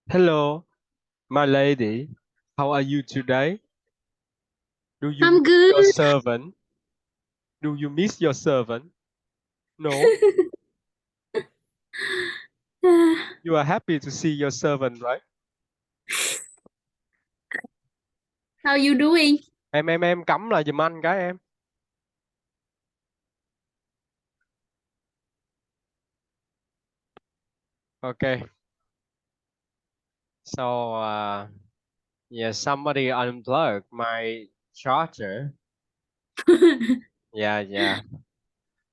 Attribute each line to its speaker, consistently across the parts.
Speaker 1: Hello, my lady. How are you today? Do you
Speaker 2: I'm
Speaker 1: miss
Speaker 2: good.
Speaker 1: your servant? Do you miss your servant? No? You are happy to see your servant, right?
Speaker 2: How you doing?
Speaker 1: Em cắm lại giùm anh cái em. Okay. So, yeah, somebody unplugged my charger. Yeah.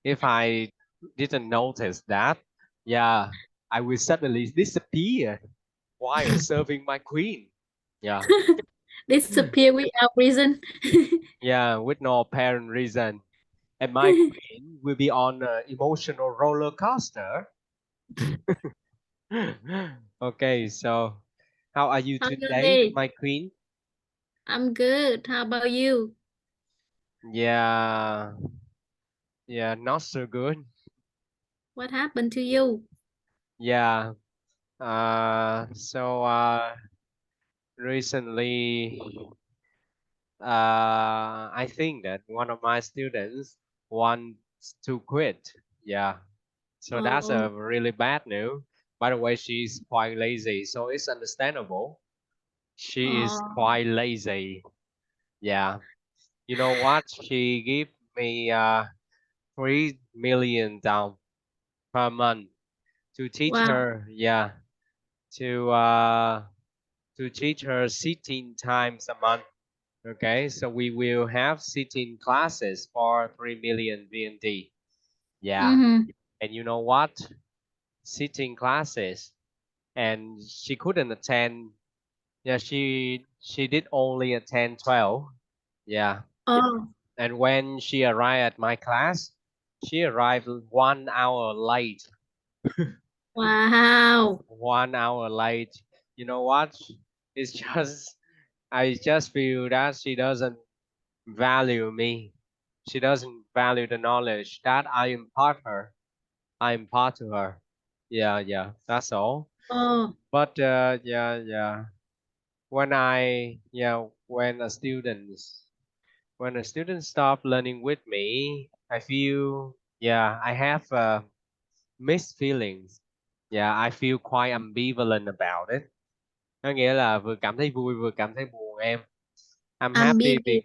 Speaker 1: If I didn't notice that, yeah, I will suddenly disappear while serving my queen. Yeah.
Speaker 2: Disappear without reason.
Speaker 1: Yeah, with no apparent reason. And my queen will be on an emotional roller coaster. Okay, so how are you
Speaker 2: How's your
Speaker 1: today,
Speaker 2: day?
Speaker 1: my queen?
Speaker 2: I'm good. How about you?
Speaker 1: Yeah, yeah, not so good.
Speaker 2: What happened to you?
Speaker 1: Yeah, so recently, I think that one of my students wants to quit. Yeah, so that's a
Speaker 2: Oh,
Speaker 1: really bad news. By the way, she's quite lazy, so it's understandable. She is
Speaker 2: oh,
Speaker 1: quite lazy. Yeah. You know what? She give me 3 million down per month to teach
Speaker 2: wow.
Speaker 1: her. Yeah. To uh to teach her sitting times a month. Okay. So we will have sitting classes for 3 million VND. Yeah.
Speaker 2: Mm-hmm.
Speaker 1: And you know what? Sitting classes, and she couldn't attend. Yeah. She did only attend 12. Yeah.
Speaker 2: Oh,
Speaker 1: And when she arrived at my class, she arrived 1 hour late.
Speaker 2: wow.
Speaker 1: 1 hour late. You know what? It's just, I just feel that she doesn't value me. She doesn't value the knowledge that I impart her. I impart to her. Yeah, that's all.
Speaker 2: Oh,
Speaker 1: But yeah. When a student stop learning with me, I feel, yeah, I have mixed feelings. Yeah, I feel quite ambivalent about it. Có nghĩa là vừa cảm thấy vui vừa cảm thấy buồn em. I'm happy being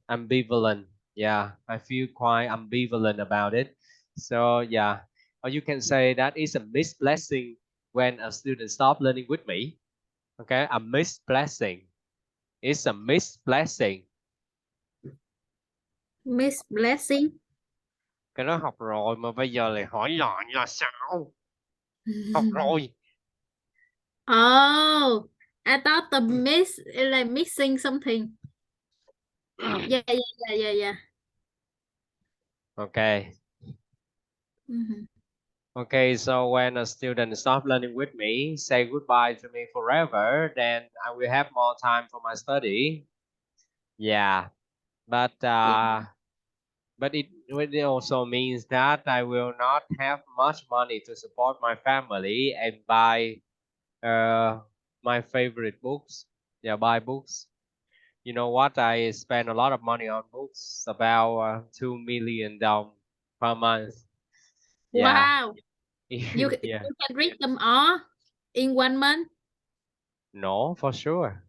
Speaker 2: ambivalent.
Speaker 1: ambivalent. Yeah, I feel quite ambivalent about it. So yeah, or you can say that is a mixed blessing when a student stop learning with me. Okay, a mixed blessing. It's a mixed blessing.
Speaker 2: Miss Blessing.
Speaker 1: Cái đó học rồi mà bây giờ lại hỏi lại là sao? Học rồi.
Speaker 2: Oh, I thought the miss is like missing something. Oh, yeah.
Speaker 1: Okay.
Speaker 2: Mm-hmm.
Speaker 1: Okay, so when a student stop learning with me, say goodbye to me forever, then I will have more time for my study. Yeah, but
Speaker 2: Yeah.
Speaker 1: it also means that I will not have much money to support my family and buy uh, my favorite books. Yeah, buy books. You know what? I spend a lot of money on books, about 2 million down per month. Yeah,
Speaker 2: Wow. You
Speaker 1: yeah.
Speaker 2: you can read them all in 1 month.
Speaker 1: No, for sure.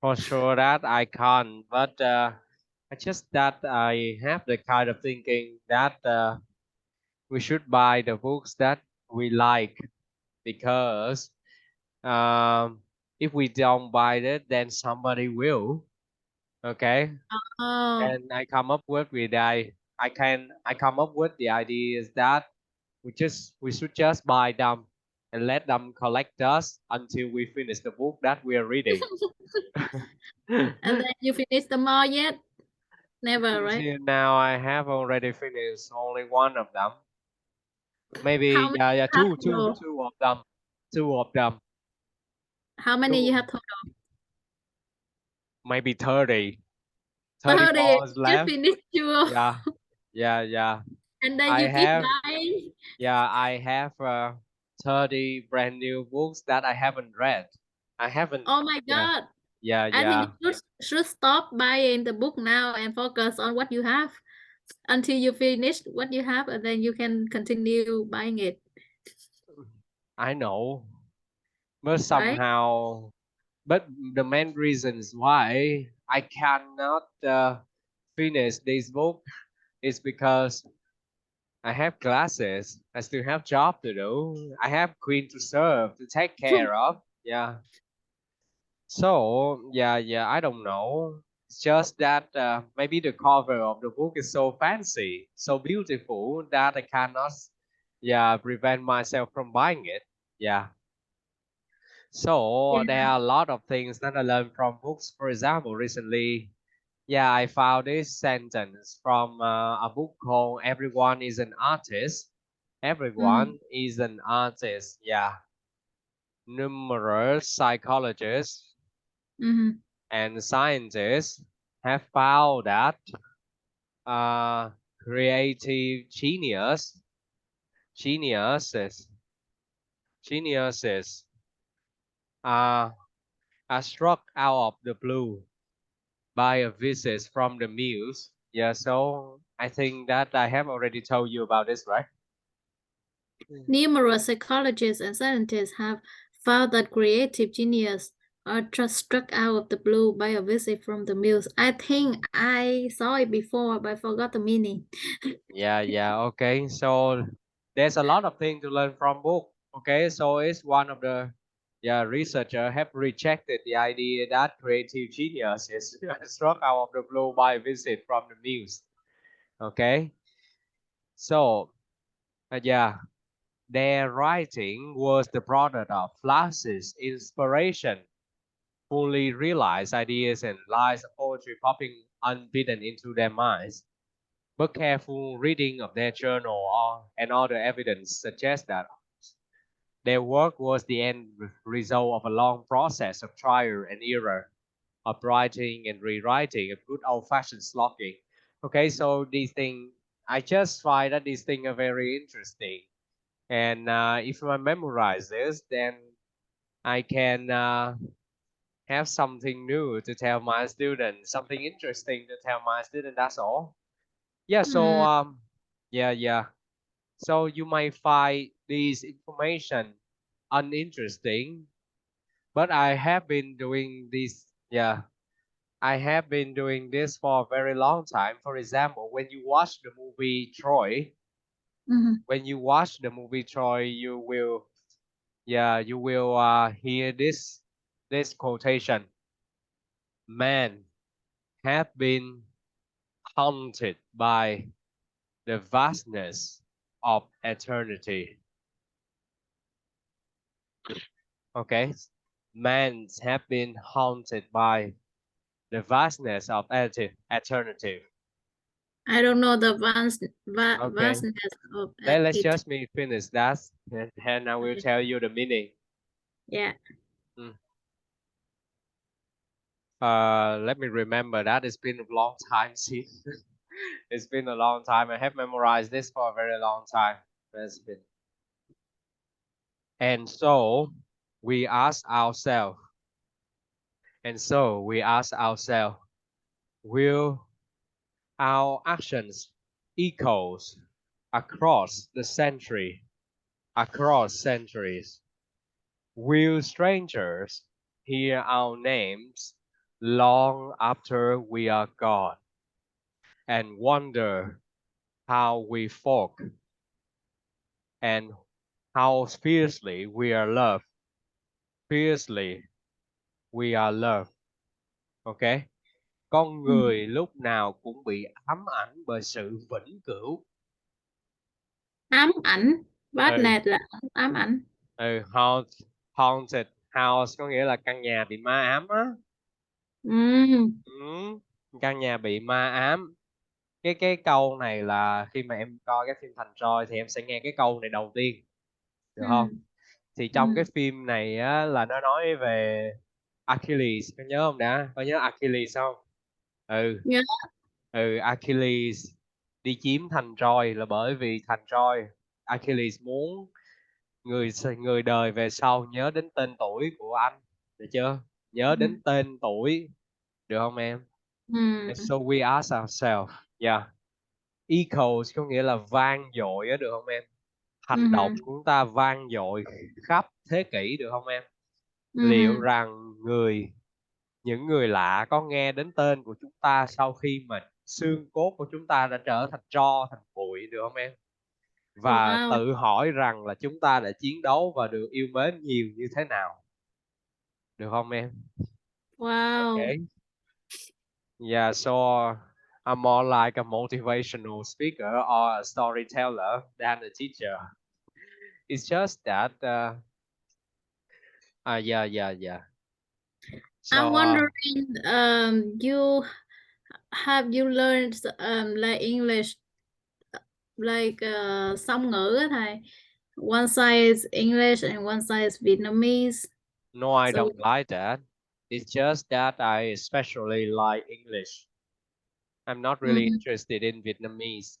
Speaker 1: For sure that I can't, but I just that I have the kind of thinking that we should buy the books that we like because um, if we don't buy it, then somebody will. Okay,
Speaker 2: Oh,
Speaker 1: and I come up with the idea is that we should just buy them and let them collect us until we finish the book that we are reading.
Speaker 2: and then you finish them all yet? Never, right?
Speaker 1: Until now, I have already finished only one of them.
Speaker 2: How
Speaker 1: Maybe
Speaker 2: many
Speaker 1: yeah,
Speaker 2: you have total?
Speaker 1: two of them, two of them,
Speaker 2: How many you
Speaker 1: two,
Speaker 2: have total?
Speaker 1: maybe 30,
Speaker 2: 30.
Speaker 1: 34 is
Speaker 2: Just
Speaker 1: left.
Speaker 2: finish two.
Speaker 1: Yeah.
Speaker 2: And then
Speaker 1: I
Speaker 2: you keep
Speaker 1: have,
Speaker 2: buying.
Speaker 1: yeah, I have. 30 brand new books that I haven't read. I haven't.
Speaker 2: Oh my
Speaker 1: Yeah,
Speaker 2: God.
Speaker 1: yeah,
Speaker 2: I think
Speaker 1: yeah.
Speaker 2: you should stop buying the book now and focus on what you have until you finish what you have, and then you can continue buying it,
Speaker 1: I know, but
Speaker 2: right?
Speaker 1: somehow, but the main reasons why I cannot finish this book is because I have classes. I still have job to do. I have queen to serve, to take care of. Yeah. So yeah, yeah. I don't know. It's just that maybe the cover of the book is so fancy, so beautiful that I cannot, yeah, prevent myself from buying it. Yeah. So
Speaker 2: Yeah.
Speaker 1: there are a lot of things that I learned from books. For example, recently, yeah, I found this sentence from a book called "Everyone is an Artist."
Speaker 2: Mm-hmm.
Speaker 1: Everyone is an artist. Yeah. Numerous psychologists
Speaker 2: Mm-hmm.
Speaker 1: and scientists have found that uh, creative geniuses, geniuses uh, are struck out of the blue by a visit from the muse. Yeah, so I think that I have already told you about this, right?
Speaker 2: Numerous psychologists and scientists have found that creative genius are just struck out of the blue by a visit from the muse. I think I saw it before, but I forgot the meaning.
Speaker 1: Yeah, yeah, okay. So there's a lot of things to learn from book. Okay, so it's one of the, yeah, researcher have rejected the idea that creative genius is struck out of the blue by a visit from the muse. Okay, so yeah, their writing was the product of flashes, inspiration, fully realized ideas and lines of poetry popping unbidden into their minds. But careful reading of their journal and other evidence suggests that their work was the end result of a long process of trial and error, of writing and rewriting, of good old-fashioned slogging. Okay, so these things, I just find that these things are very interesting. And if I memorize this, then I can have something new to tell my students, something interesting to tell my students. That's all. Yeah. So
Speaker 2: Mm,
Speaker 1: yeah, yeah. So you might find this information uninteresting, but I have been doing this. Yeah, I have been doing this for a very long time. For example, when you watch the movie Troy,
Speaker 2: mhm.
Speaker 1: you will, yeah, you will hear this quotation: "Man have been haunted by the vastness of eternity." Okay, man have been haunted by the vastness of eternity.
Speaker 2: I don't know the
Speaker 1: Okay,
Speaker 2: vastness of
Speaker 1: let's
Speaker 2: it.
Speaker 1: just me finish that, and then I will
Speaker 2: Okay.
Speaker 1: tell you the meaning.
Speaker 2: Yeah.
Speaker 1: Mm. Let me remember that it's been a long time since. It's been a long time. I have memorized this for a very long time. It's been. And so we ask ourselves, and so we ask ourselves, will our actions echoes across the century, across centuries? Will strangers hear our names long after we are gone and wonder how we fought and how fiercely we are loved? Fiercely we are loved. Okay? Con
Speaker 2: Ừ.
Speaker 1: người lúc nào cũng bị ám ảnh bởi sự vĩnh cửu.
Speaker 2: Ám ảnh.
Speaker 1: Ừ,
Speaker 2: Badnet là ám ảnh.
Speaker 1: ừ, haunted house có nghĩa là căn nhà bị ma ám á.
Speaker 2: Ừ.
Speaker 1: Ừ, căn nhà bị ma ám. Cái câu này là khi mà em coi cái phim Thành Trói thì em sẽ nghe cái câu này đầu tiên, được
Speaker 2: Ừ.
Speaker 1: không? Thì trong cái
Speaker 2: Ừ.
Speaker 1: phim này á, là nó nói về Achilles, có nhớ không đã? Có nhớ Achilles không? Ừ,
Speaker 2: Nhớ.
Speaker 1: Achilles đi chiếm thành Troy là bởi vì thành Troy, Achilles muốn người đời về sau nhớ đến tên tuổi của anh, được chưa? Nhớ
Speaker 2: Ừ.
Speaker 1: đến tên tuổi, được không em?
Speaker 2: Ừ.
Speaker 1: And so we ask ourselves, yeah, echoes có nghĩa là vang dội á, được không em? Hành động
Speaker 2: Ừ.
Speaker 1: của chúng ta vang dội khắp thế kỷ, được không em? Liệu
Speaker 2: Ừ.
Speaker 1: rằng những người lạ có nghe đến tên của chúng ta sau khi mà xương cốt của chúng ta đã trở thành tro, thành bụi, được không em? Và
Speaker 2: Wow.
Speaker 1: tự hỏi rằng là chúng ta đã chiến đấu và được yêu mến nhiều như thế nào, được không em?
Speaker 2: Wow.
Speaker 1: Okay. Yeah, so I'm more like a motivational speaker or a storyteller than a teacher. It's just that, yeah, yeah, yeah.
Speaker 2: I'm
Speaker 1: So,
Speaker 2: wondering, have you learned like English, like song ngữ á thầy? One side is English and one side is Vietnamese.
Speaker 1: no, I
Speaker 2: So,
Speaker 1: don't like that. It's just that I especially like English. I'm not really
Speaker 2: mm,
Speaker 1: interested in Vietnamese.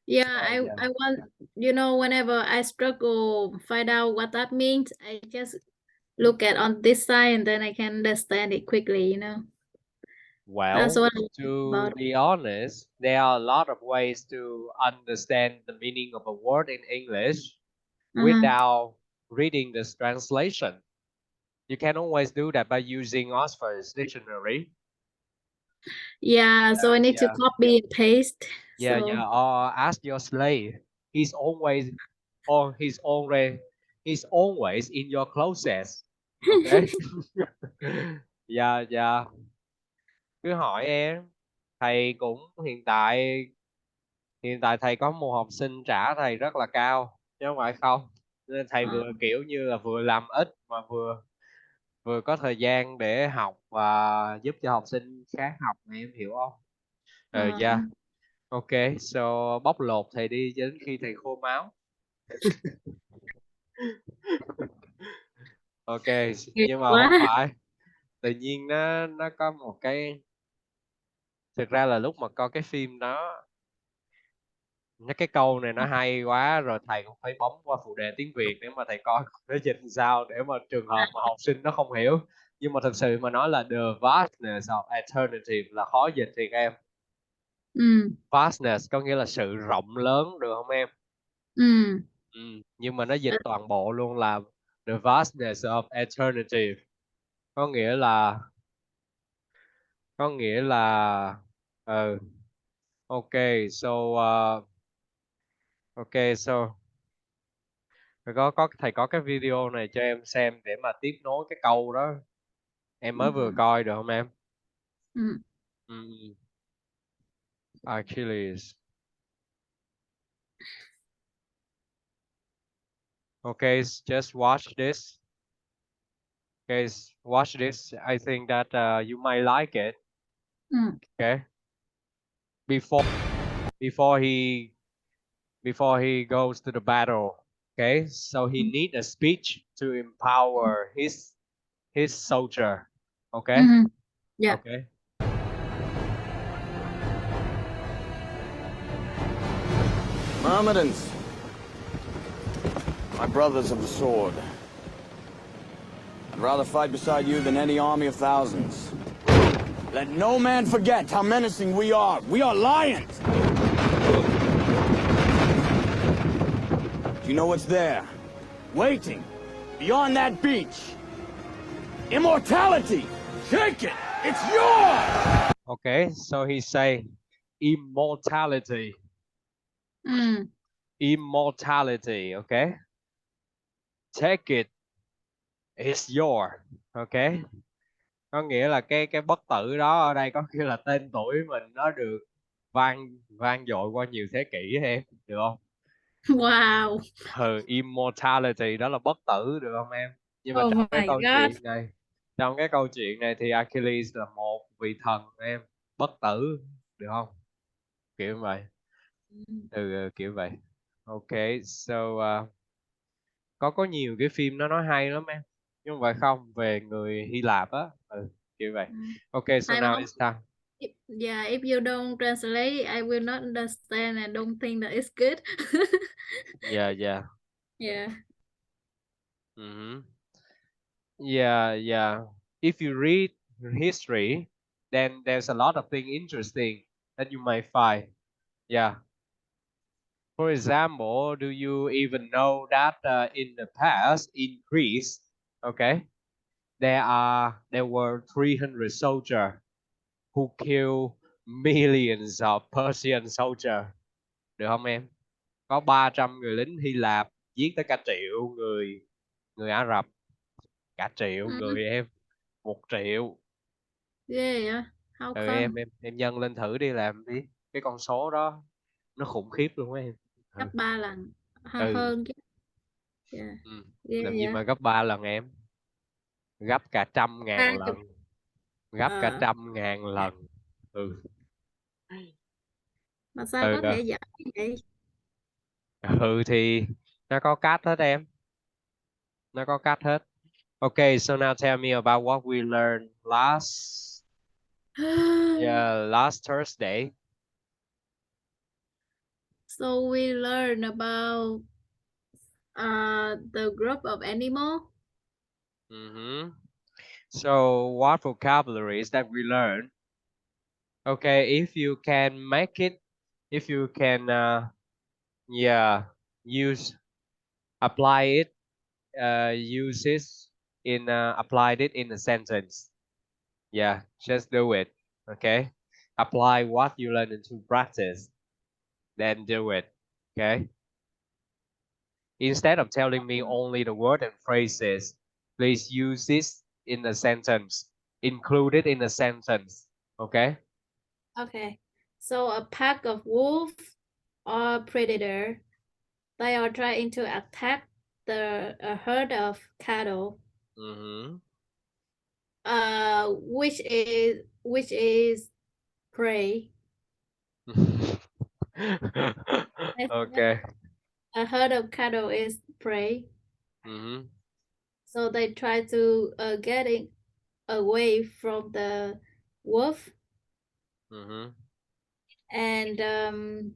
Speaker 2: yeah,
Speaker 1: So,
Speaker 2: I
Speaker 1: yeah.
Speaker 2: want, whenever I struggle find out what that means, I just look at on this side and then I can understand it quickly. That's
Speaker 1: Well,
Speaker 2: what I like
Speaker 1: to
Speaker 2: about it.
Speaker 1: be honest, there are a lot of ways to understand the meaning of a word in English
Speaker 2: Uh-huh.
Speaker 1: without reading this translation. You can always do that by using Oxford's dictionary.
Speaker 2: Yeah, so I need to
Speaker 1: Yeah,
Speaker 2: copy and paste.
Speaker 1: yeah,
Speaker 2: So,
Speaker 1: yeah. Or ask your slave. He's always, or he's always in your closet. Okay. Yeah, yeah. Cứ hỏi em. Thầy cũng hiện tại thầy có một học sinh trả thầy rất là cao chứ không phải không, nên thầy
Speaker 2: uh,
Speaker 1: vừa kiểu như là vừa làm ít mà vừa vừa có thời gian để học và giúp cho học sinh khác học, em hiểu không? Yeah.
Speaker 2: uh,
Speaker 1: Ok, so bóc lột thầy đi cho đến khi thầy khô máu. Ok,
Speaker 2: Good
Speaker 1: nhưng mà không
Speaker 2: quá.
Speaker 1: phải, tự nhiên nó có một cái, thực ra là lúc mà coi cái phim đó, cái câu này nó hay quá rồi, thầy cũng phải bấm qua phụ đề tiếng Việt để mà thầy coi nó dịch làm sao để mà trường hợp mà học sinh nó không hiểu. Nhưng mà thực sự mà nói là the vastness of alternative là khó dịch thiệt em.
Speaker 2: Ừ.
Speaker 1: Vastness có nghĩa là sự rộng lớn, được không em?
Speaker 2: Ừ.
Speaker 1: Ừ. Nhưng mà nó dịch toàn bộ luôn là the vastness of alternative, có nghĩa là có nghĩa là ừ. Ok, so ok, so thầy có cái video này cho em xem để mà tiếp nối cái câu đó em mới vừa
Speaker 2: Ừ.
Speaker 1: coi, được không em?
Speaker 2: Ừ.
Speaker 1: Ừ. Achilles. Okay, just watch this. Guys, watch this. I think that you might like it.
Speaker 2: Ừ.
Speaker 1: Okay. Before before he before he goes to the battle. Okay, so he need a speech to empower his soldier.
Speaker 2: Ừ.
Speaker 1: Okay.
Speaker 2: Dạ.
Speaker 1: Okay.
Speaker 3: Mohammedans, my brothers of the sword. I'd rather fight beside you than any army of thousands. Let no man forget how menacing we are. We are lions! Do you know what's there? Waiting, beyond that beach. Immortality! Take it! It's yours!
Speaker 1: Okay. So he say immortality.
Speaker 2: Ừ.
Speaker 1: Immortality. Okay. Take it. It's yours. Okay. Có nghĩa là cái bất tử đó ở đây có nghĩa là tên tuổi mình nó được vang vang dội qua nhiều thế kỷ em, được không?
Speaker 2: Wow.
Speaker 1: Immortality đó là bất tử, được không em? Nhưng mà
Speaker 2: Oh my God.
Speaker 1: trong cái câu chuyện này thì Achilles là một vị thần em, bất tử, được không? Kiểu vậy. Kiểu vậy. Ok, so có nhiều cái phim nó nói lắm em, nhưng không phải không, về người Hy Lạp á. Kiểu vậy.
Speaker 2: Ừ.
Speaker 1: Ok, so
Speaker 2: Thầy
Speaker 1: now
Speaker 2: bảo,
Speaker 1: it's time.
Speaker 2: yeah, if you don't translate, I will not understand and don't think that it's good.
Speaker 1: Yeah, yeah.
Speaker 2: Yeah.
Speaker 1: Mm-hmm. Yeah, yeah. If you read history, then there's a lot of things interesting that you might find. Yeah. For example, do you even know that in the past in Greece, okay, there were 300 soldiers who killed millions of Persian soldiers. Được không em? Có 300 người lính Hy Lạp giết tới cả triệu người người Ả Rập, cả triệu
Speaker 2: Ừ,
Speaker 1: người em, 1 triệu.
Speaker 2: ghê vậy. How
Speaker 1: Ừ,
Speaker 2: come?
Speaker 1: em nhân lên thử đi làm đi, cái con số đó nó khủng khiếp luôn á em.
Speaker 2: Gấp
Speaker 1: Ừ.
Speaker 2: 3 lần.
Speaker 1: Ừ.
Speaker 2: Hơn chứ. Yeah.
Speaker 1: Ừ.
Speaker 2: Ghê
Speaker 1: Làm gì
Speaker 2: vậy.
Speaker 1: mà gấp 3 lần em, gấp cả 100.000
Speaker 2: Ba chục.
Speaker 1: lần, gấp cả
Speaker 2: Ờ,
Speaker 1: 100.000 lần. Ừ.
Speaker 2: mà sao
Speaker 1: Ừ.
Speaker 2: có thể giỏi như vậy?
Speaker 1: Ừ thì nó có cách hết em, nó có cách hết. Okay, so now tell me about what we learned last Thursday.
Speaker 2: So we learn about the group of animal.
Speaker 1: Mm-hmm. So what vocabularies that we learned? Okay, if you can make it, if you can, yeah, use, apply it, use it applied it in a sentence. Yeah, just do it. Okay, apply what you learn into practice, then do it. Okay. Instead of telling me only the word and phrases, please use this in a sentence. Include it in a sentence. Okay.
Speaker 2: Okay. So a pack of wolves or predator, they are trying to attack a herd of cattle.
Speaker 1: Mm-hmm.
Speaker 2: Which is prey. I said
Speaker 1: Okay.
Speaker 2: a herd of cattle is prey.
Speaker 1: Mm-hmm.
Speaker 2: So they try to getting away from the wolf,
Speaker 1: Mm-hmm.
Speaker 2: and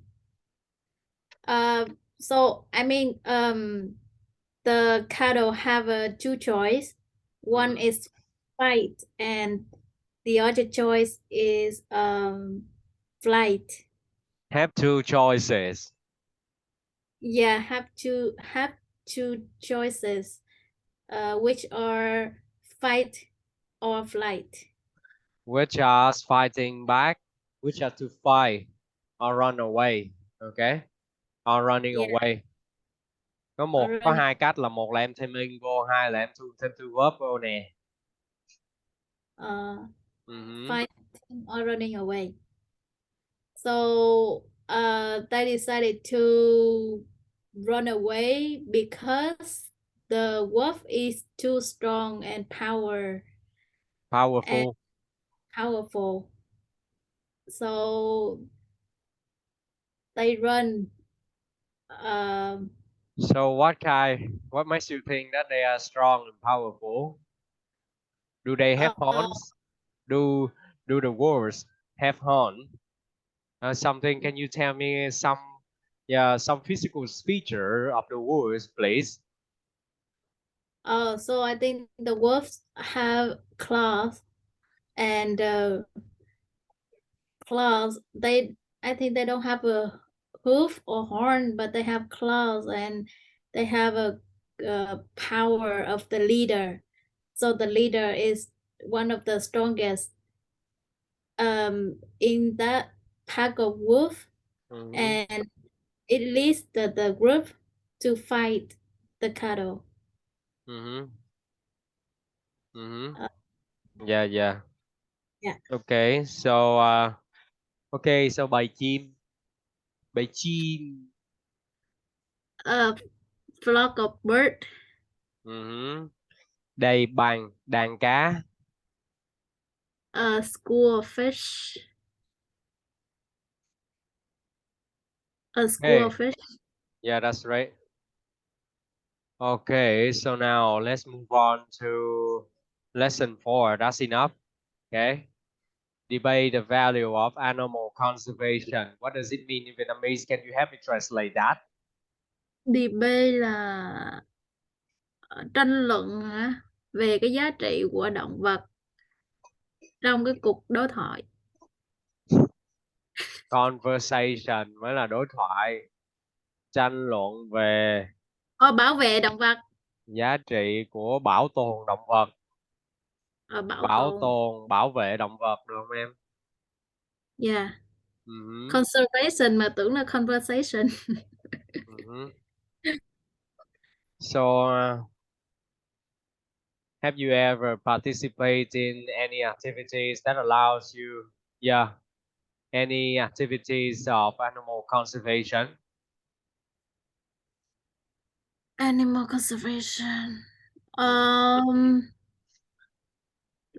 Speaker 2: so I mean the cattle have a two choice. One
Speaker 1: Mm-hmm.
Speaker 2: is fight, and the other choice is flight.
Speaker 1: Have two choices.
Speaker 2: Yeah, have two choices, which are fight or flight.
Speaker 1: Which are fighting back, which are to fight or run away. Okay. Or running
Speaker 2: Yeah,
Speaker 1: away.
Speaker 2: or
Speaker 1: Có
Speaker 2: running,
Speaker 1: hai cách là một là em thêm in vô, hai là em thêm two verb vô nè.
Speaker 2: uh,
Speaker 1: Mm-hmm.
Speaker 2: fighting or running away. So they decided to run away because the wolf is too strong and and
Speaker 1: Powerful.
Speaker 2: powerful. So they run. Um,
Speaker 1: So what makes you think that they are strong and powerful? Do they have
Speaker 2: uh,
Speaker 1: horns? Do do the wolves have horn? Something, can you tell me some physical feature of the wolves, please?
Speaker 2: so I think the wolves have claws, and claws. I think they don't have a hoof or horn, but they have claws, and they have a power of the leader. So the leader is one of the strongest in that pack of wolf,
Speaker 1: Mm-hmm.
Speaker 2: and it leads the group to fight the cattle.
Speaker 1: Mm-hmm. Mm-hmm.
Speaker 2: Uh,
Speaker 1: Yeah, yeah.
Speaker 2: yeah,
Speaker 1: Okay, so bầy chim.
Speaker 2: a flock of bird,
Speaker 1: Mm-hmm. Đầy đàn cá.
Speaker 2: a school of fish, a school
Speaker 1: Hey,
Speaker 2: of fish.
Speaker 1: yeah, that's right. Okay, so now let's move on to lesson 4. That's enough. Okay. Debate the value of animal conservation. What does it mean in Vietnamese? Can you help me translate that?
Speaker 2: Debate là tranh luận hả? Về cái giá trị của động vật trong cái cuộc đối thoại.
Speaker 1: Conversation mới là đối thoại. Tranh luận về
Speaker 2: Bảo vệ động vật.
Speaker 1: giá trị của bảo tồn động vật.
Speaker 2: Bảo
Speaker 1: Bảo
Speaker 2: tồn.
Speaker 1: tồn, bảo vệ động vật được không em?
Speaker 2: Yeah.
Speaker 1: Uh-huh.
Speaker 2: Conservation mà tưởng là conversation.
Speaker 1: Uh-huh. So, have you ever participated in any activities that allows you, any activities of animal conservation?
Speaker 2: Animal conservation.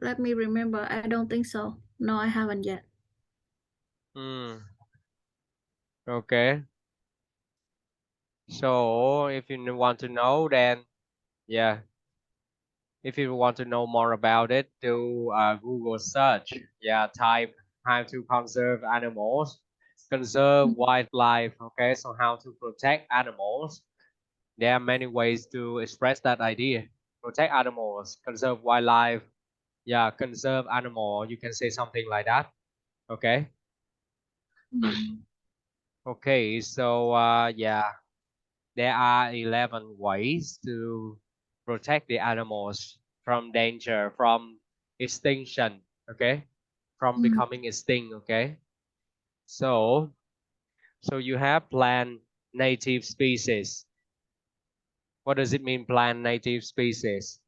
Speaker 2: Let me remember. I don't think so. No, I haven't yet.
Speaker 1: Okay. So, if you want to know, then, if you want to know more about it, do Google search. Type how to conserve animals, conserve wildlife. Okay, so how to protect animals. There are many ways to express that idea. Protect animals, conserve wildlife. Conserve animal. You can say something like that. Okay. Okay, so there are 11 ways to protect the animals from danger, from extinction, okay? From becoming extinct, okay? So you have plant native species. What does it mean, plant native species?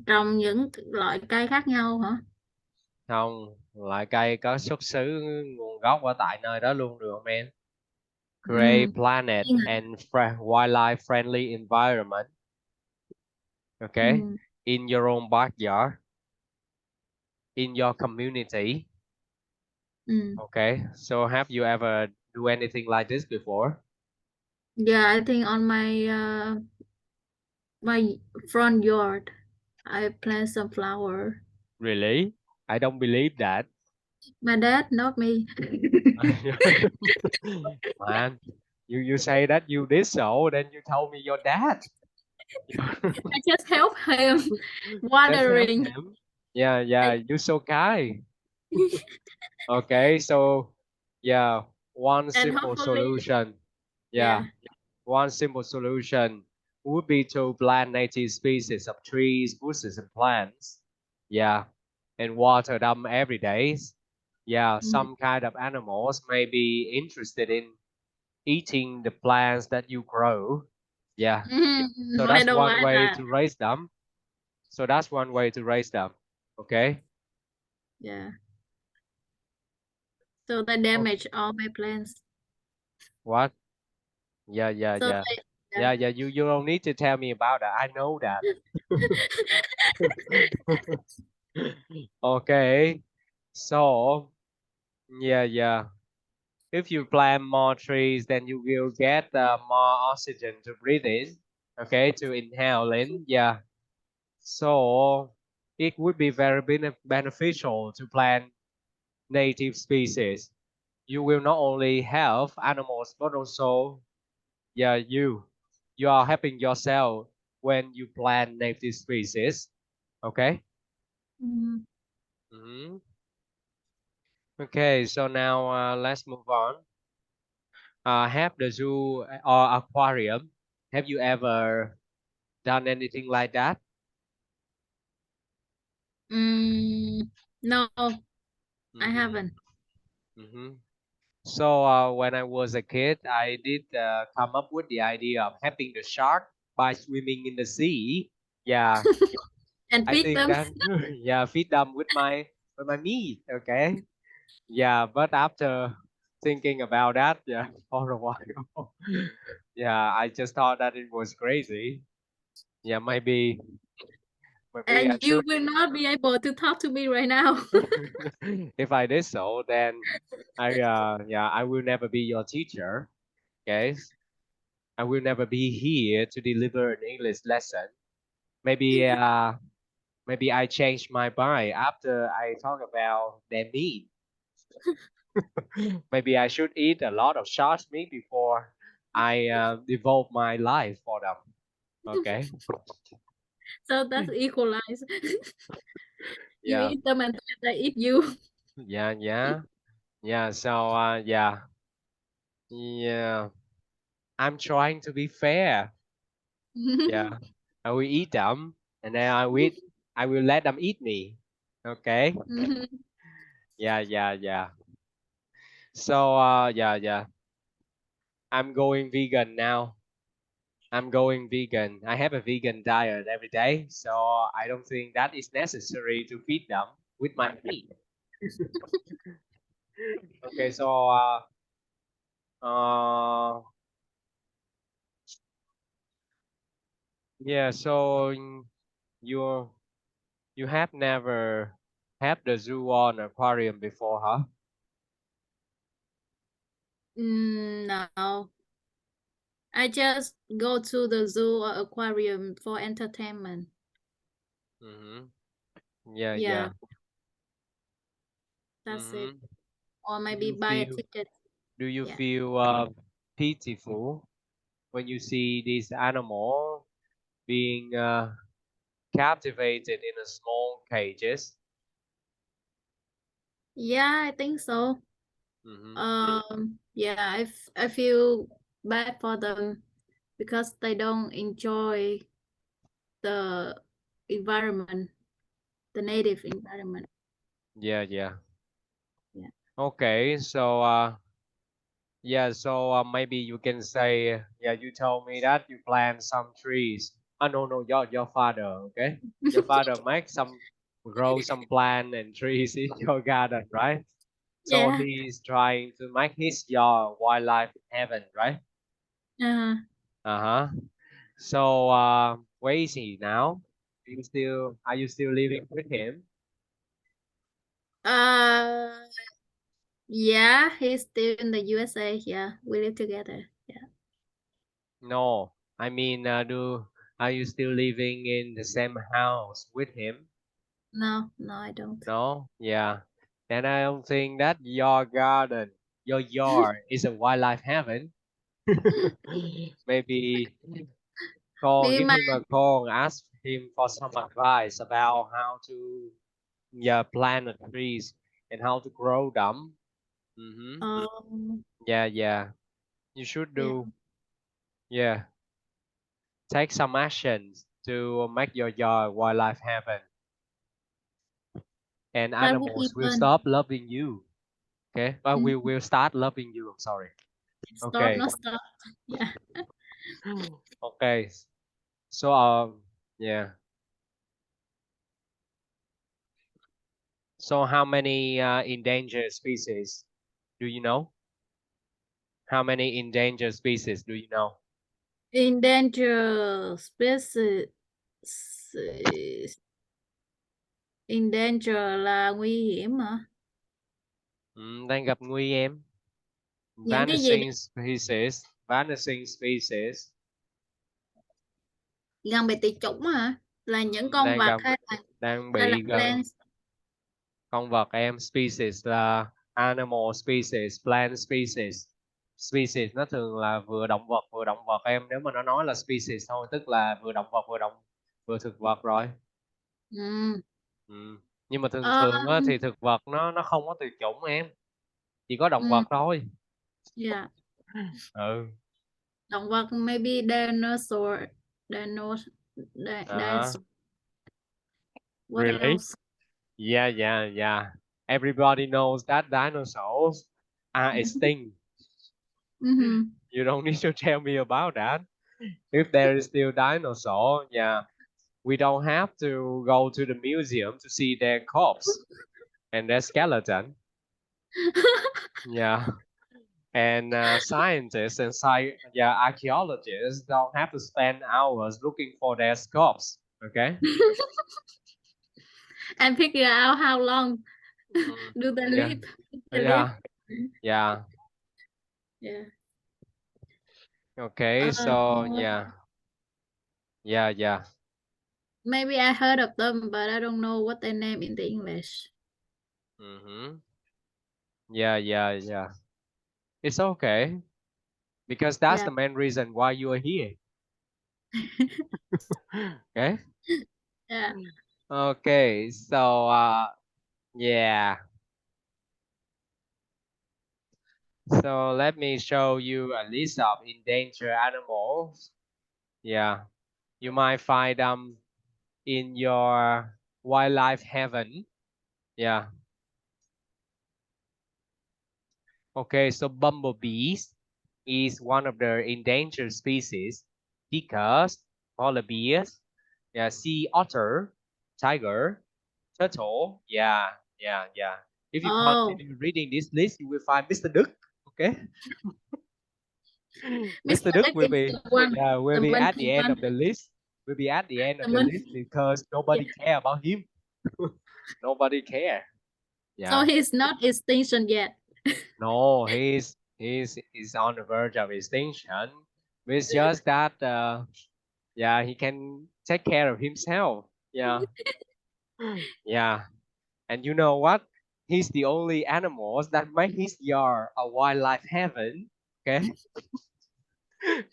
Speaker 2: Trồng những loại cây khác nhau hả?
Speaker 1: Không, loại cây có xuất xứ nguồn gốc ở tại nơi đó luôn được không em? Create planet and wildlife friendly environment. Okay, in your own backyard, in your community. Okay, so have you ever do anything like this before?
Speaker 2: Yeah, I think on my front yard, I plant some flower.
Speaker 1: Really? I don't believe that.
Speaker 2: My dad, not me.
Speaker 1: Man, you say that you did so, then you told me your dad.
Speaker 2: I just help him
Speaker 1: Let's help
Speaker 2: watering.
Speaker 1: him. You're so kind. Okay, so one
Speaker 2: And
Speaker 1: simple
Speaker 2: hopefully,
Speaker 1: solution.
Speaker 2: yeah.
Speaker 1: One simple solution would be to plant native species of trees, bushes, and plants. And water them every day. Some kind of animals may be interested in eating the plants that you grow. So
Speaker 2: I
Speaker 1: that's
Speaker 2: don't
Speaker 1: one
Speaker 2: like
Speaker 1: way
Speaker 2: that.
Speaker 1: to raise them. Okay.
Speaker 2: Yeah. So they damage all my plants.
Speaker 1: What? Yeah.
Speaker 2: So
Speaker 1: You don't need to tell me about that. I know that. Okay. So, if you plant more trees, then you will get more oxygen to breathe in. Okay, to inhale in. So, it would be very beneficial to plant native species. You will not only help animals, but also, you are helping yourself when you plant native species. Okay. Okay, so now let's move on. Have the zoo or aquarium. Have you ever done anything like that?
Speaker 2: no, I haven't.
Speaker 1: So when I was a kid, I did come up with the idea of helping the shark by swimming in the sea. Yeah,
Speaker 2: And
Speaker 1: I
Speaker 2: feed
Speaker 1: think
Speaker 2: them.
Speaker 1: that feed them with my meat. Okay. But after thinking about that, for a while, I just thought that it was crazy. Maybe I
Speaker 2: And you
Speaker 1: should.
Speaker 2: will not be able to talk to me right now.
Speaker 1: If I did so, then I will never be your teacher. Okay, I will never be here to deliver an English lesson. Maybe I changed my mind after I talk about their meat. Maybe I should eat a lot of shark meat before I devote my life for them. Okay.
Speaker 2: So that's equalize. You
Speaker 1: Yeah.
Speaker 2: eat them and they eat you.
Speaker 1: Yeah. Yeah. Yeah. So yeah. Yeah. I'm trying to be fair. Yeah. I will eat them, and then I will let them eat me. Okay.
Speaker 2: Mhm.
Speaker 1: Yeah. Yeah. Yeah. So yeah. Yeah. I'm going vegan now. I'm going vegan. I have a vegan diet every day, so I don't think that is necessary to feed them with my meat. Okay, so uh, yeah, so you you have never had the zoo on aquarium before, huh?
Speaker 2: No, I just go to the zoo or aquarium for entertainment.
Speaker 1: Mm-hmm. Yeah, yeah.
Speaker 2: Yeah, that's it.
Speaker 1: Mm-hmm.
Speaker 2: Or
Speaker 1: Do
Speaker 2: maybe
Speaker 1: you
Speaker 2: buy a
Speaker 1: feel
Speaker 2: ticket.
Speaker 1: do you
Speaker 2: Yeah.
Speaker 1: feel pitiful when you see this animal being captivated in a small cages?
Speaker 2: Yeah, I think so.
Speaker 1: Mm-hmm.
Speaker 2: Yeah, I feel bad for them because they don't enjoy the environment, the native environment.
Speaker 1: Yeah, yeah.
Speaker 2: Yeah.
Speaker 1: Okay, so yeah, so maybe you can say, yeah, you told me that you plant some trees. No, no, your father, okay? Your father make some grow some plant and trees in your garden, right? So
Speaker 2: Yeah.
Speaker 1: he's trying to make his your wildlife heaven, right?
Speaker 2: Uh,
Speaker 1: Uh-huh. So where is he now? Are you still living with him?
Speaker 2: uh, yeah, he's still in the USA. Yeah, we live together. Yeah.
Speaker 1: No, I mean, are you still living in the same house with him?
Speaker 2: No, no, I don't.
Speaker 1: No, yeah. Then I don't think that your garden, your yard, is a wildlife heaven. Maybe call,
Speaker 2: Me,
Speaker 1: give
Speaker 2: my,
Speaker 1: him a call, and ask him for some advice about how to, yeah, plant the trees and how to grow them. Mm-hmm.
Speaker 2: um,
Speaker 1: Yeah, yeah. You should
Speaker 2: yeah,
Speaker 1: do, yeah. Take some actions to make your yard wildlife heaven, and
Speaker 2: that would be
Speaker 1: animals will
Speaker 2: fun.
Speaker 1: stop loving you. Okay, we
Speaker 2: Mm,
Speaker 1: will start loving you. I'm sorry.
Speaker 2: start,
Speaker 1: Okay.
Speaker 2: not stop. Yeah.
Speaker 1: Okay. So yeah. So how many endangered species do you know? How many endangered species do you know?
Speaker 2: Endangered species. Endangered là nguy hiểm hả?
Speaker 1: Đang gặp nguy em.
Speaker 2: Những cái gì
Speaker 1: Vanishing species. Vanishing species.
Speaker 2: gần bị tuyệt chủng hả? Là những con
Speaker 1: Đang
Speaker 2: vật
Speaker 1: gặp đang
Speaker 2: hay là
Speaker 1: bị gần
Speaker 2: plants?
Speaker 1: con vật em. Species là animal species, plant species. Species nó thường là vừa động vật em. Nếu mà nó nói là species thôi, tức là vừa động vật vừa thực vật rồi.
Speaker 2: Ừ.
Speaker 1: Ừ. Nhưng mà thường
Speaker 2: Ờ,
Speaker 1: thường á, thì thực vật nó không có tuyệt chủng em, chỉ có động
Speaker 2: ừ.
Speaker 1: vật thôi.
Speaker 2: Yeah.
Speaker 1: Ừ.
Speaker 2: Động vật maybe dinosaur. Dinosaur.
Speaker 1: Uh-huh.
Speaker 2: Dinosaur. What
Speaker 1: Really?
Speaker 2: else?
Speaker 1: Yeah, yeah, yeah. Everybody knows that dinosaurs are extinct.
Speaker 2: Mm-hmm.
Speaker 1: You don't need to tell me about that. If there is still dinosaur, yeah, we don't have to go to the museum to see their corpse and their skeleton. Yeah. And scientists and yeah, archaeologists don't have to spend hours looking for their corpse. Okay.
Speaker 2: And figure out how long
Speaker 1: Mm,
Speaker 2: do they
Speaker 1: yeah,
Speaker 2: live? They live.
Speaker 1: yeah, yeah.
Speaker 2: Yeah.
Speaker 1: Okay,
Speaker 2: Uh,
Speaker 1: so yeah, yeah, yeah.
Speaker 2: maybe I heard of them, but I don't know what their name in the English.
Speaker 1: Mm-hmm. Yeah, yeah, yeah. It's okay. because that's
Speaker 2: Yeah.
Speaker 1: the main reason why you are here. Okay.
Speaker 2: Yeah.
Speaker 1: Okay. So yeah. So let me show you a list of endangered animals. Yeah. You might find them in your wildlife heaven. Yeah. Okay, so bumblebees is one of the endangered species. Because polar bears, yeah, sea otter, tiger, turtle. Yeah, yeah, yeah. If you
Speaker 2: Oh,
Speaker 1: continue reading this list, you will find Mr. Duck. Okay,
Speaker 2: Mr.
Speaker 1: Mr. Duck
Speaker 2: Dick is
Speaker 1: will
Speaker 2: the
Speaker 1: be at
Speaker 2: monkey
Speaker 1: the end
Speaker 2: one,
Speaker 1: of the list. Will be at the end
Speaker 2: the
Speaker 1: of the list
Speaker 2: monkey.
Speaker 1: because
Speaker 2: Yeah.
Speaker 1: nobody care about him. Nobody care.
Speaker 2: So
Speaker 1: Yeah.
Speaker 2: he's not extinction yet.
Speaker 1: No, he's on the verge of extinction. It's just that yeah, he can take care of himself. Yeah. Yeah. And you know what? He's the only animals that make his yard a wildlife heaven. Okay.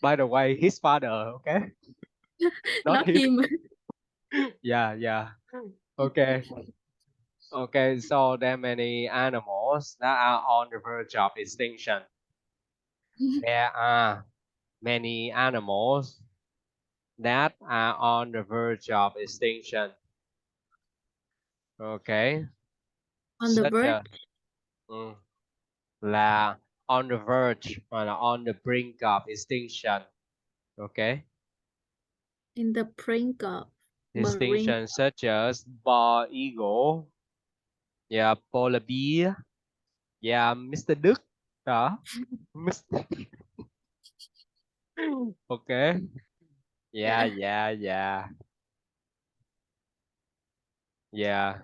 Speaker 1: By the way, his father, okay? Not
Speaker 2: Not
Speaker 1: him.
Speaker 2: him.
Speaker 1: Yeah, yeah. Okay. Okay, so there are many animals that are on the verge of extinction. There are many animals that are on the verge of extinction. Okay,
Speaker 2: On the
Speaker 1: such
Speaker 2: verge,
Speaker 1: a mm, là on the verge or là on the brink of extinction. Okay,
Speaker 2: in the brink of marine.
Speaker 1: extinction such as bald eagle, yeah, polar bear, yeah, Mr. Đức, đó, Mr. Okay, yeah,
Speaker 2: Yeah.
Speaker 1: yeah, yeah, yeah.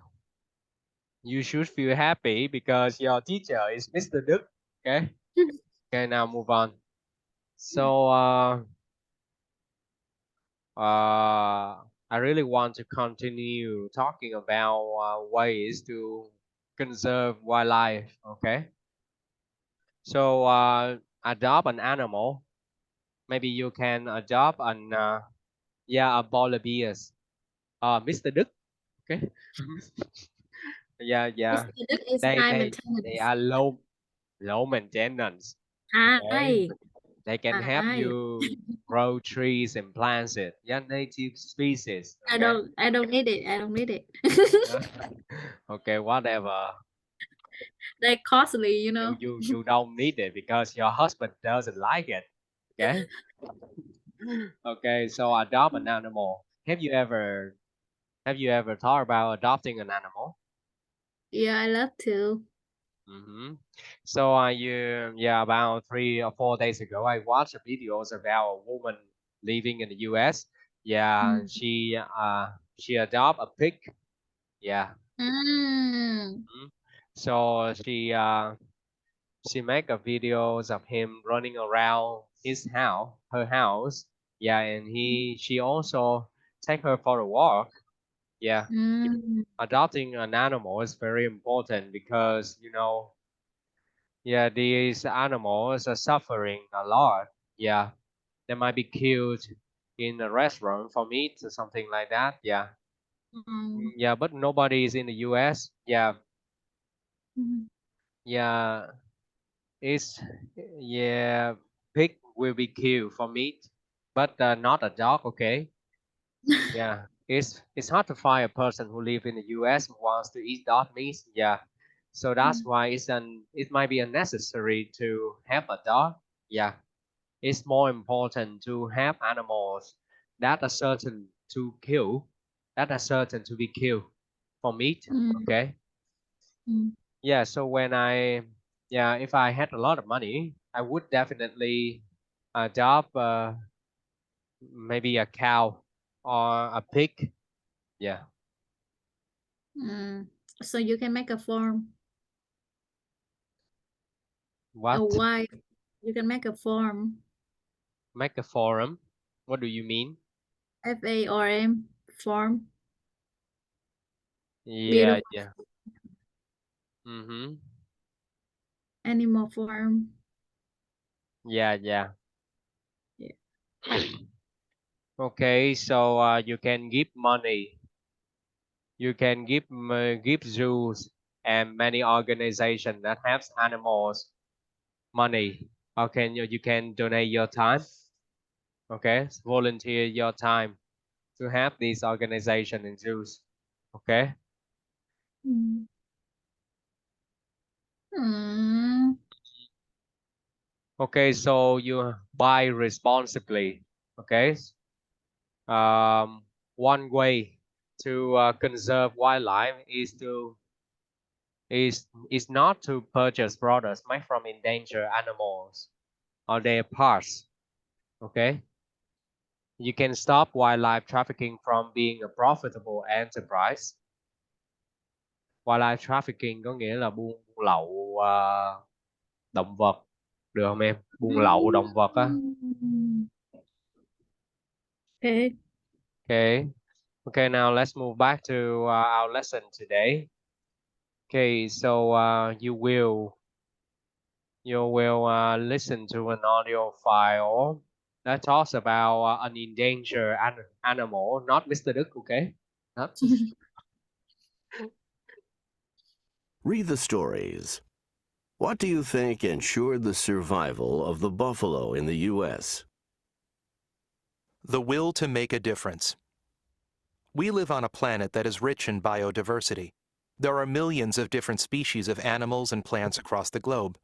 Speaker 1: You should feel happy because your teacher is Mr. Đức. Okay, okay, now move on. So I really want to continue talking about ways to conserve wildlife. Okay, so adopt an animal. Maybe you can adopt an yeah, a polar bears. Mr. Đức. Okay. Yeah, yeah.
Speaker 2: Mr. Dick is
Speaker 1: They
Speaker 2: high
Speaker 1: they they
Speaker 2: maintenance.
Speaker 1: are low maintenance. Okay.
Speaker 2: High.
Speaker 1: They can help
Speaker 2: High.
Speaker 1: you grow trees and plants it. Yeah, native species. Okay.
Speaker 2: I don't need it. I don't need it.
Speaker 1: Yeah. Okay, whatever.
Speaker 2: They're costly,
Speaker 1: You don't need it because your husband doesn't like it. Okay. Okay, so adopt an animal. Have you ever thought about adopting an animal?
Speaker 2: Yeah, I love to.
Speaker 1: Mm-hmm. So yeah, about 3 or 4 days ago, I watched videos about a woman living in the U.S. Yeah,
Speaker 2: Mm.
Speaker 1: she adopt a pig. Yeah.
Speaker 2: Mm.
Speaker 1: Mhm. So she make a videos of him running around her house. Yeah, and she also take her for a walk. Yeah,
Speaker 2: Mm.
Speaker 1: adopting an animal is very important because yeah, these animals are suffering a lot. Yeah, they might be killed in a restaurant for meat or something like that. Yeah.
Speaker 2: Mm.
Speaker 1: Yeah, but nobody is in the U.S. Yeah,
Speaker 2: Mm.
Speaker 1: yeah, it's yeah, pig will be killed for meat, but not a dog. Okay. Yeah, it's hard to find a person who live in the U.S. who wants to eat dog meat. Yeah, so that's why it might be unnecessary to have a dog. Yeah, it's more important to have animals that are certain to kill, that are certain to be killed for meat.
Speaker 2: Mm.
Speaker 1: Okay.
Speaker 2: Mm.
Speaker 1: Yeah. So yeah, if I had a lot of money, I would definitely adopt maybe a cow or a pig. Yeah.
Speaker 2: Mm. So you can make a farm, a
Speaker 1: What?
Speaker 2: wife. You can make a farm,
Speaker 1: Make a forum? What do you mean?
Speaker 2: FARM, farm,
Speaker 1: Yeah,
Speaker 2: beautiful
Speaker 1: yeah. Mm-hmm.
Speaker 2: animal farm.
Speaker 1: Yeah, yeah. Okay, so you can give money. You can give zoos and many organizations that have animals money. Okay, you can donate your time. Okay, volunteer your time to have these organization and zoos. Okay.
Speaker 2: Mm. Mm.
Speaker 1: Okay, so you buy responsibly. Okay. Um, One way to conserve wildlife is not to purchase products made from endangered animals or their parts. Okay. You can stop wildlife trafficking from being a profitable enterprise. Wildlife trafficking có nghĩa là buôn lậu động vật, được không em? Buôn lậu động vật á.
Speaker 2: Mm. Okay.
Speaker 1: Okay. Okay, now let's move back to our lesson today. Okay, so you will listen to an audio file that talks about an endangered animal, not Mr. Đức, okay? Not
Speaker 4: Read the stories. What do you think ensured the survival of the buffalo in the U.S.?
Speaker 5: The will to make a difference. We live on a planet that is rich in biodiversity. There are millions of different species of animals and plants across the globe.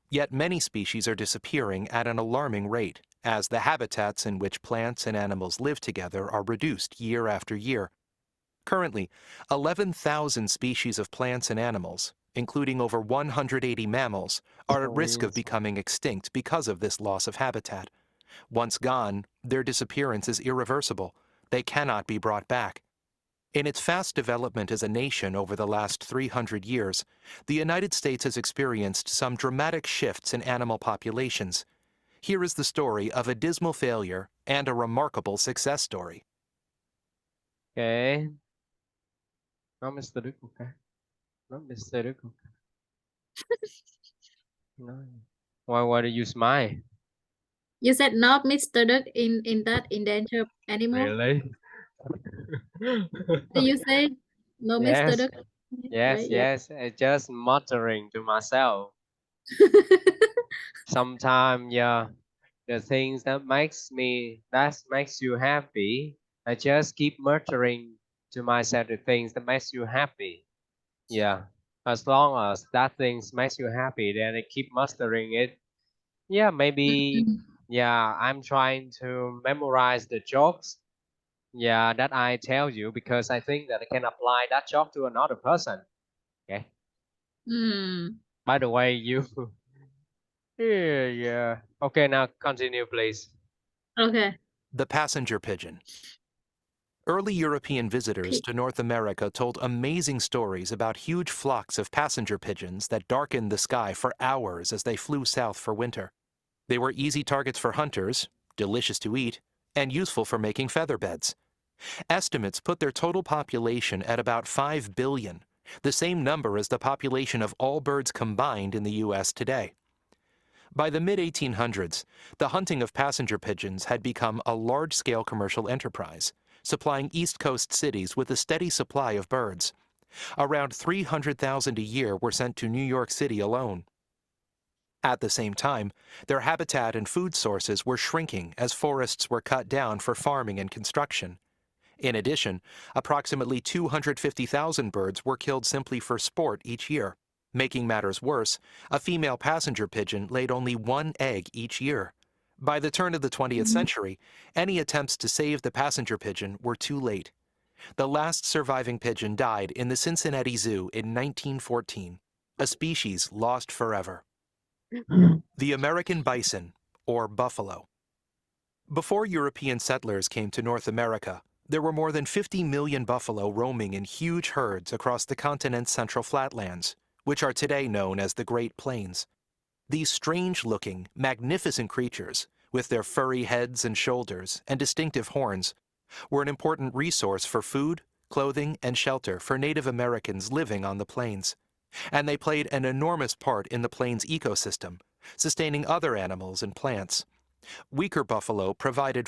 Speaker 5: Yet many species are disappearing at an alarming rate, as the habitats in which plants and animals live together are reduced year after year. Currently, 11,000 species of plants and animals, including over 180 mammals, are at risk of becoming extinct because of this loss of habitat. Once gone, their disappearance is irreversible. They cannot be brought back. In its fast development as a nation over the last 300 years, the United States has experienced some dramatic shifts in animal populations. Here is the story of a dismal failure and a remarkable success story.
Speaker 1: okay. Not Mr. Đức, okay? Not Mr. Đức, okay? No. Why do you smile?
Speaker 2: You said not Mr. Duck in that endangered animal.
Speaker 1: Really?
Speaker 2: Did you say no Mr.
Speaker 1: Yes,
Speaker 2: Duck?
Speaker 1: yes,
Speaker 2: Right? Yeah.
Speaker 1: yes. I just muttering to myself. Sometimes, yeah, the things that makes you happy, I just keep muttering to myself the things that makes you happy. Yeah, as long as that things makes you happy, then I keep mustering it. Yeah, maybe.
Speaker 2: Mm.
Speaker 1: Yeah, I'm trying to memorize the jokes. Yeah, that I tell you because I think that I can apply that joke to another person. Okay.
Speaker 2: Mm.
Speaker 1: By the way, you. Yeah, yeah. Okay, now continue, please.
Speaker 2: Okay.
Speaker 5: The passenger pigeon. Early European visitors to North America told amazing stories about huge flocks of passenger pigeons that darkened the sky for hours as they flew south for winter. They were easy targets for hunters, delicious to eat, and useful for making feather beds. Estimates put their total population at about 5 billion, the same number as the population of all birds combined in the U.S. today. By the mid-1800s, the hunting of passenger pigeons had become a large-scale commercial enterprise, supplying East Coast cities with a steady supply of birds. Around 300,000 a year were sent to New York City alone. At the same time, their habitat and food sources were shrinking as forests were cut down for farming and construction. In addition, approximately 250,000 birds were killed simply for sport each year. Making matters worse, a female passenger pigeon laid only one egg each year. By the turn of the 20th century, any attempts to save the passenger pigeon were too late. The last surviving pigeon died in the Cincinnati Zoo in 1914, a species lost forever. The American bison, or buffalo. Before European settlers came to North America, there were more than 50 million buffalo roaming in huge herds across the continent's central flatlands, which are today known as the Great Plains. These strange-looking, magnificent creatures, with their furry heads and shoulders and distinctive horns, were an important resource for food, clothing, and shelter for Native Americans living on the plains. And they played an enormous part in the plains ecosystem, sustaining other animals and plants. Weaker buffalo provided food